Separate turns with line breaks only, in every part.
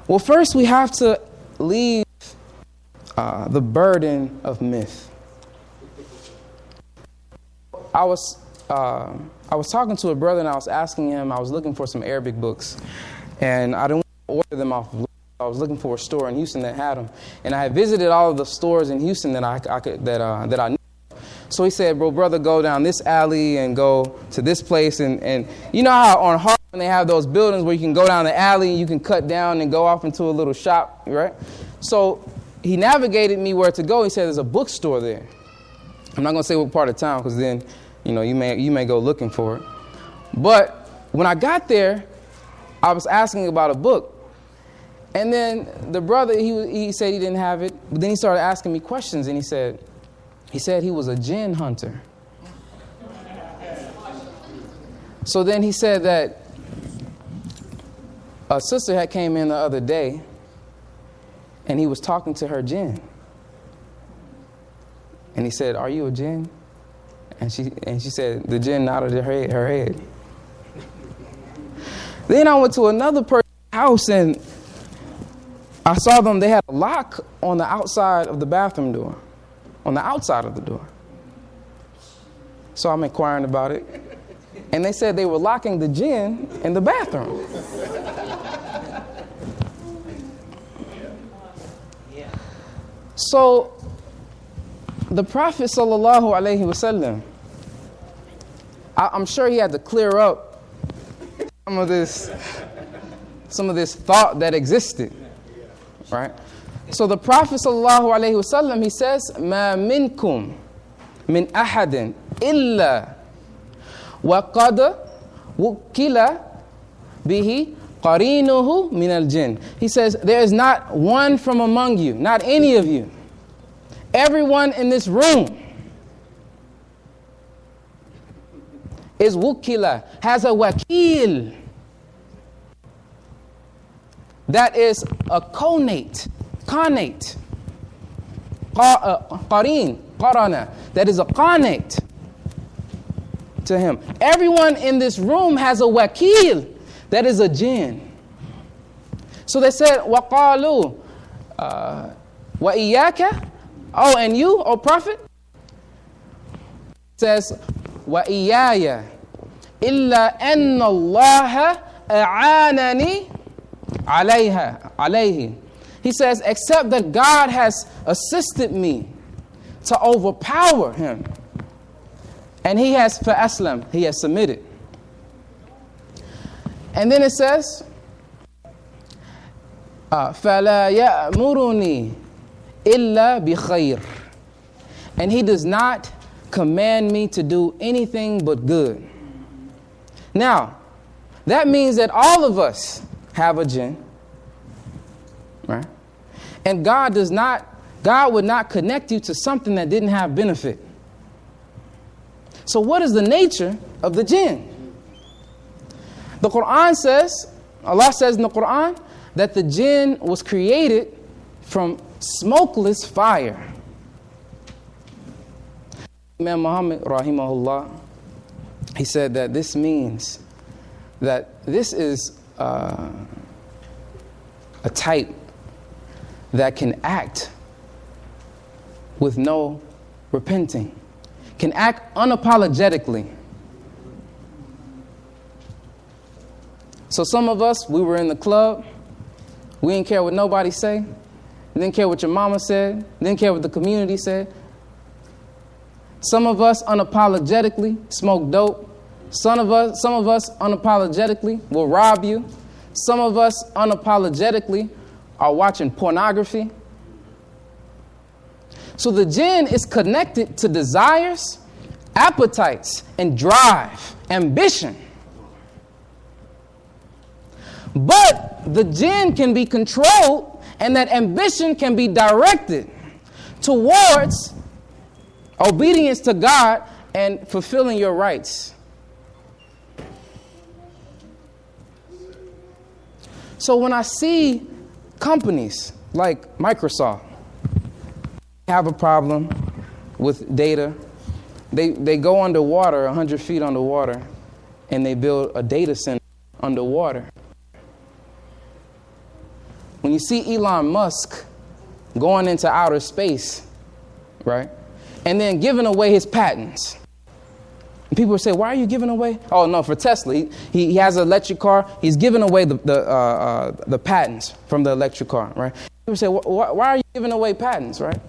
Well, first we have to leave the burden of myth. I was talking to a brother and I was asking him, I was looking for some Arabic books, and I didn't want to order them off of. I was looking for a store in Houston that had them, and I had visited all of the stores in Houston that I knew. So he said, brother, go down this alley and go to this place, and you know how on Harlem they have those buildings where you can go down the alley and you can cut down and go off into a little shop, right? So he navigated me where to go. He said there's a bookstore there. I'm not going to say what part of town, because then you may go looking for it. But when I got there, I was asking about a book. And then the brother, he said he didn't have it. But then he started asking me questions, and he said he was a jinn hunter. So then he said that a sister had came in the other day, and he was talking to her jinn. And he said, "Are you a jinn?" And she said, the jinn nodded her head. Then I went to another person's house, and I saw them. They had a lock on the outside of the bathroom door, on the outside of the door. So I'm inquiring about it. And they said they were locking the jinn in the bathroom. So the Prophet sallallahu alaihi wasallam, I'm sure he had to clear up some of this thought that existed, right? So the Prophet sallallahu alaihi wasallam, he says, "Ma minkum min ahadin illa wa qad wukila bihi qarinuhu min al-jinn." He says, there is not one from among you, not any of you. Everyone in this room is wukila, has a wakil. That is a connate, qareen, qarana. That is a connate to him. Everyone in this room has a wakil. That is a jinn. So they said, وَقَالُوا وَإِيَّاكَ. Oh, and you, O Prophet? It says, وَإِيَّايَ إِلَّا أَنَّ اللَّهَ أَعَانَنِي عَلَيْهِ. He says, except that God has assisted me to overpower him. And he has فَأَسْلَمْ, he has submitted. And then it says, فَلَا يَأْمُرُنِي إِلَّا بِخَيْرٍ. And he does not command me to do anything but good. Now, that means that all of us have a jinn, right? And God would not connect you to something that didn't have benefit. So what is the nature of the jinn? The Quran says, Allah says in the Quran, that the jinn was created from smokeless fire. Imam Muhammad rahimahullah, he said that this means that this is a type that can act with no repenting, can act unapologetically. So some of us, we were in the club, we didn't care what nobody say, didn't care what your mama said, didn't care what the community said. Some of us unapologetically smoke dope. Some of us unapologetically will rob you. Some of us unapologetically are watching pornography. So the jinn is connected to desires, appetites, and drive, ambition. But the jinn can be controlled, and that ambition can be directed towards obedience to God and fulfilling your rights. So when I see companies like Microsoft have a problem with data, they go underwater, 100 feet underwater, and they build a data center underwater. when you see Elon Musk going into outer space, right, and then giving away his patents. And people say, why are you giving away? Oh, no, for Tesla. He has an electric car. He's giving away the patents from the electric car, right? People say, why are you giving away patents, right?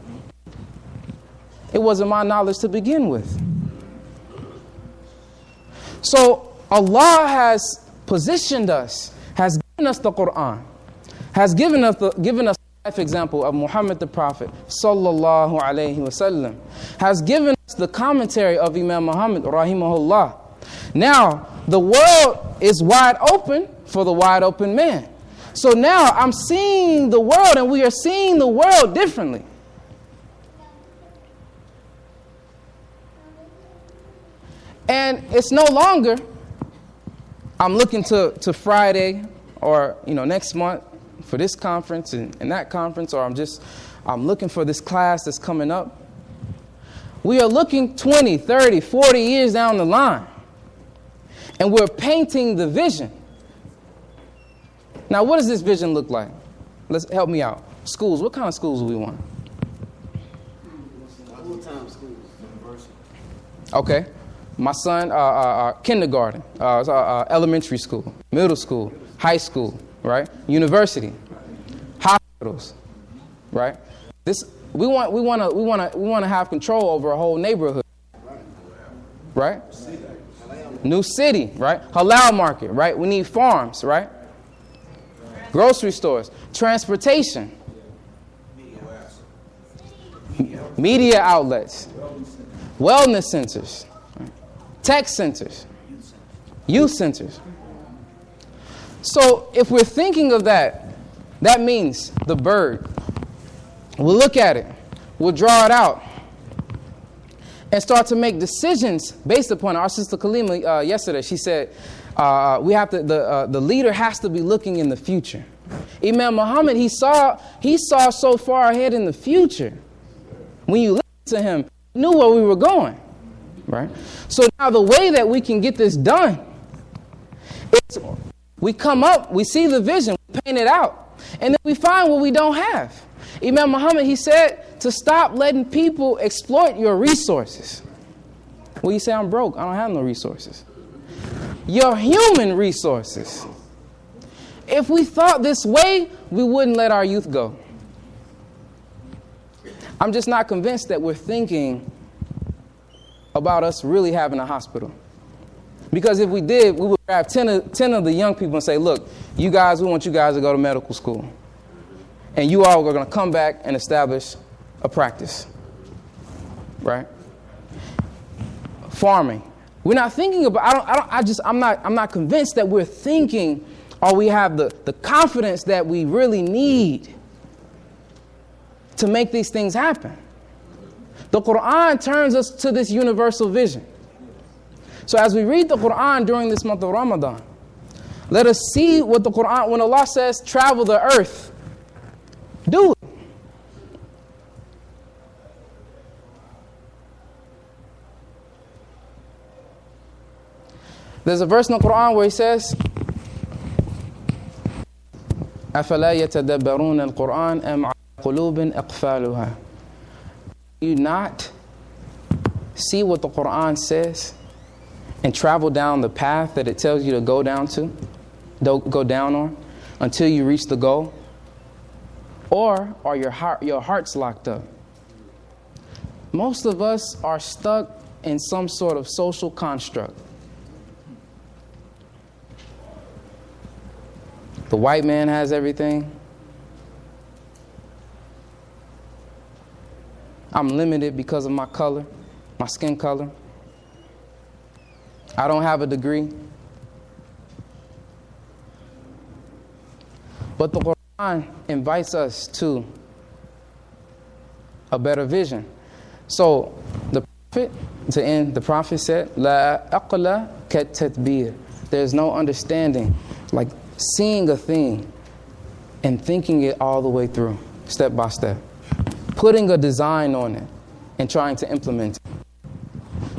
It wasn't my knowledge to begin with. So Allah has positioned us, has given us the Quran, has given us the life example of Muhammad the Prophet, sallallahu alayhi wasallam, has given us the commentary of Imam Muhammad, rahimahullah. Now, the world is wide open for the wide open man. So now I'm seeing the world, and we are seeing the world differently. And it's no longer, I'm looking to Friday or next month for this conference and that conference, or I'm looking for this class that's coming up. We are looking 20, 30, 40 years down the line, and we're painting the vision. Now, what does this vision look like? Let's help me out. Schools, what kind of schools do we want? Full-time schools, university. Okay. My son, kindergarten, elementary school, middle school, high school, right? University, hospitals, right? We want to have control over a whole neighborhood, right? New city, right? Halal market, right? We need farms, right? Grocery stores, transportation, media outlets, wellness centers, tech centers, youth centers. So if we're thinking of that, that means the bird. We'll look at it, we'll draw it out, and start to make decisions based upon it. Our sister Kalima yesterday, she said, we have to. The leader has to be looking in the future. Imam Muhammad, he saw so far ahead in the future. When you listen to him, he knew where we were going, right? So now the way that we can get this done is we come up, we see the vision, we paint it out, and then we find what we don't have. Imam Muhammad, he said to stop letting people exploit your resources. Well, you say, I'm broke. I don't have no resources. Your human resources. If we thought this way, we wouldn't let our youth go. I'm just not convinced that we're thinking about us really having a hospital. Because if we did, we would grab 10 of the young people and say, look, you guys, we want you guys to go to medical school. And you all are going to come back and establish a practice. Right? Farming. We're not thinking about, I'm not convinced that we're thinking or we have the confidence that we really need to make these things happen. The Quran turns us to this universal vision. So as we read the Quran during this month of Ramadan, let us see what the Quran, when Allah says, travel the earth, do it. There's a verse in the Quran where he says, أَفَلَا يَتَدَبَّرُونَ الْقُرْآنَ أَمْ عَلَى قُلُوبٍ أَقْفَالُهَا. Do you not see what the Quran says and travel down the path that it tells you to go down on until you reach the goal? Or are your hearts locked up? Most of us are stuck in some sort of social construct. The white man has everything. I'm limited because of my color, my skin color. I don't have a degree. But the Quran invites us to a better vision. So the Prophet said, La aqla kat tadbir. There's no understanding like seeing a thing and thinking it all the way through, step by step. Putting a design on it and trying to implement it.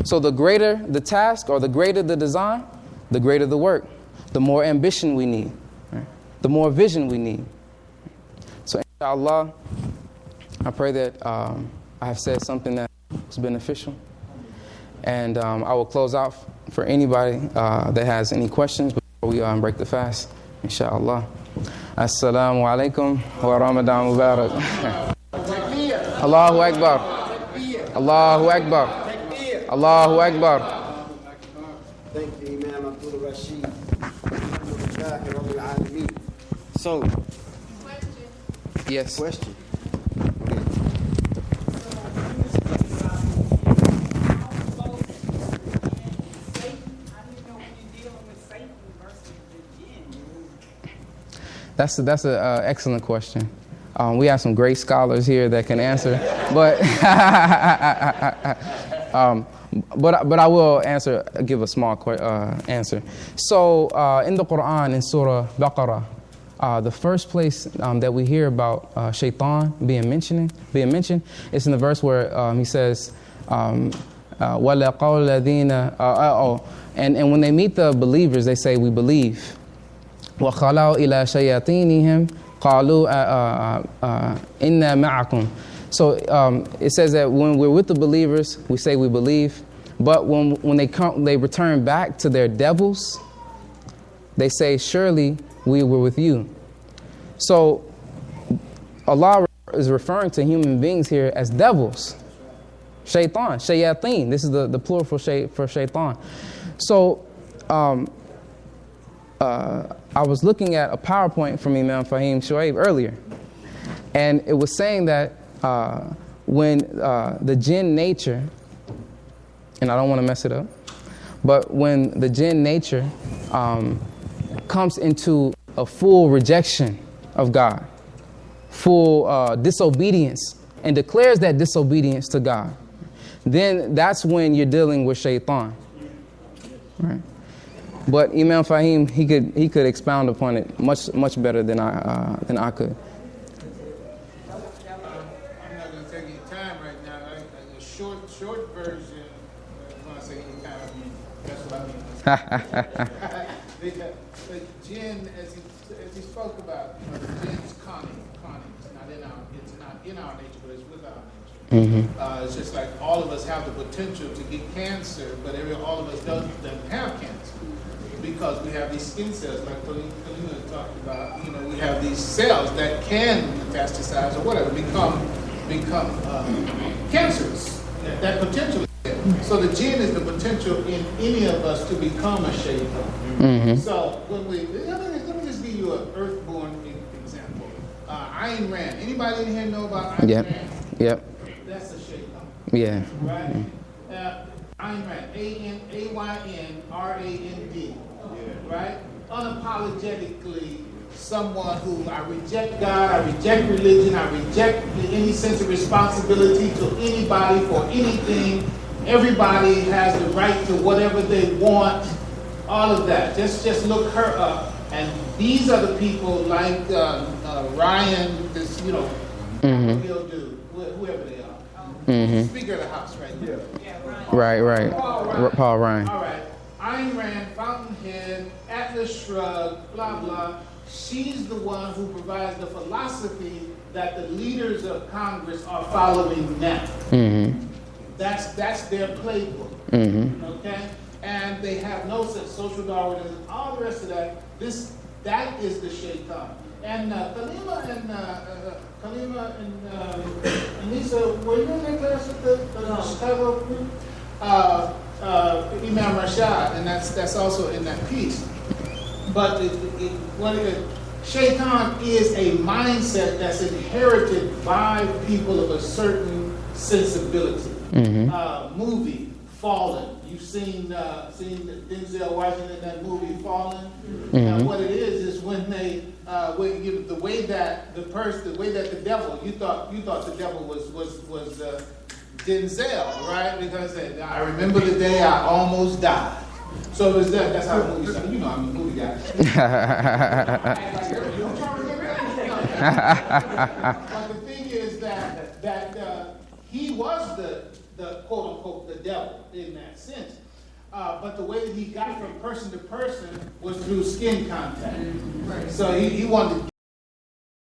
So the greater the task or the greater the design, the greater the work. The more ambition we need. Right? The more vision we need. inshallah, I pray that I have said something that was beneficial. And I will close out for anybody that has any questions before we break the fast, inshallah. Assalamu alaikum wa Ramadan Mubarak. Allahu Akbar. Allahu Akbar. Allahu Akbar.
Thank you, Imam Abdul Rashid. So,
yes.
Question.
That's an excellent question. We have some great scholars here that can answer, but but I will give a small answer. So in the Quran, in Surah Baqarah, the first place that we hear about shaitan being mentioned is in the verse where he says, وَلَقَوْ الَّذِينَ and when they meet the believers, they say, we believe. وَخَلَوْا إِلَى شَيَاطِينِهِمْ قَالُوا إِنَّا مَعَكُمْ. So it says that when we're with the believers, we say we believe. But when they return back to their devils, they say, surely we were with you. So Allah is referring to human beings here as devils. Shaitan, shayateen. This is the plural for shaitan. So I was looking at a PowerPoint from Imam Fahim Shuaib earlier, and it was saying that when the jinn nature, and I don't want to mess it up, but when the jinn nature comes into a full rejection of God, full disobedience, and declares that disobedience to God, then that's when you're dealing with shaitan, right? But Imam Fahim, he could expound upon it much better than I could.
I'm not going to take any time right now. The short version, when I say any time, I mean that's what I mean. The jinn, as he spoke about, the jinn's cunning. It's not in our nature, but it's with our nature.
Mm-hmm.
It's just like all of us have the potential to get cancer, but all of us don't have cancer. Because we have these skin cells, like Kalina talked about, we have these cells that can metastasize or whatever, become cancerous. That potential is there. So the jinn is the potential in any of us to become a shaitan.
Mm-hmm.
So when let me just give you an earthborn example. Ayn Rand. Anybody in here know about Ayn Rand?
Yep.
That's a shaitan.
Yeah.
Right? Ayn Rand. AYNRAND. Right? Unapologetically, someone who I reject God, I reject religion, I reject any sense of responsibility to anybody for anything. Everybody has the right to whatever they want. All of that. Just look her up. And these are the people like Ryan, this,
mm-hmm.
real dude, whoever they are.
Mm-hmm.
Speaker of the House right there.
Right. Paul Ryan.
All right. Ayn Rand, Fountainhead, Atlas Shrugged, blah, blah. She's the one who provides the philosophy that the leaders of Congress are following now.
Mm-hmm.
That's their playbook.
Mm-hmm.
Okay? And they have no such social Darwinism, all the rest of that. That is the shaitan. And Kalima and Aneesah, were you in that class with the Chicago group? Imam Rashad, and that's also in that piece. But shaitan is a mindset that's inherited by people of a certain sensibility.
Mm-hmm.
Movie Fallen. You've seen Denzel Washington in that movie Fallen.
Mm-hmm.
And what it is when they the way that the devil, you thought the devil was Denzel, right? Because I remember the day I almost died. So it was that's how the movie started. I'm a movie guy. But the thing is that he was the quote unquote the devil in that sense. But the way that he got from person to person was through skin contact. So he wanted to